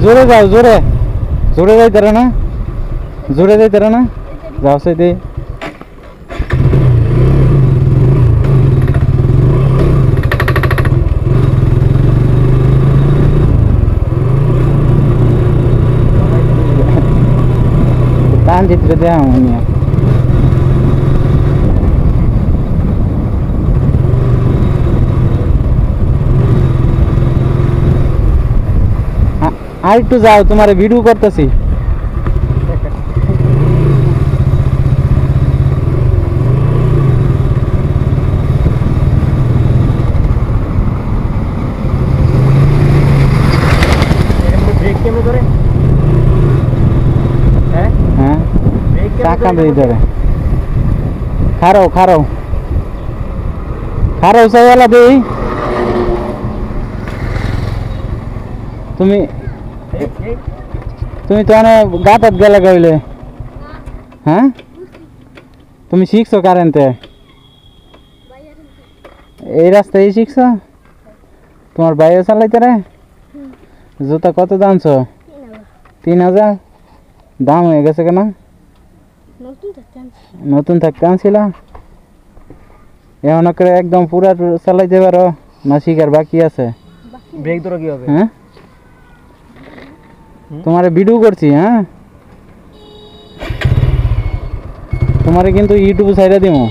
জোরে যাও, জোরে জোরে যাইতে না, জোরে যাইতে না, যাও সাইডে। টান চিত্রে দেওয়া নিয়ে আর একটু যাও, তোমার ভিডিও করতেছি। হ্যাঁ চাকা দিয়ে ধরে খারাও খারাও খারাও চাইলা দেই। তুমি তুমি তো অনেক গাঁতাত গেলে গইলে। হ্যাঁ তুমি শিখছো কারেন্টে? এই রাস্তায় শিখছো? তোমার বাইরে চালাইতে রে? জুতা কত দামছো? 3000 দাম হয়ে গেছে কেন? নতুন থাকতে আনছিল। এমন করে একদম পুরা চালাইতে পারো না শিখার বাকি আছে? ব্রেক ধরো কি হবে? হ্যাঁ তোমার ভিডিও করছি। হ্যাঁ তোমারে কিন্তু ইউটিউব সাইডে দিমু।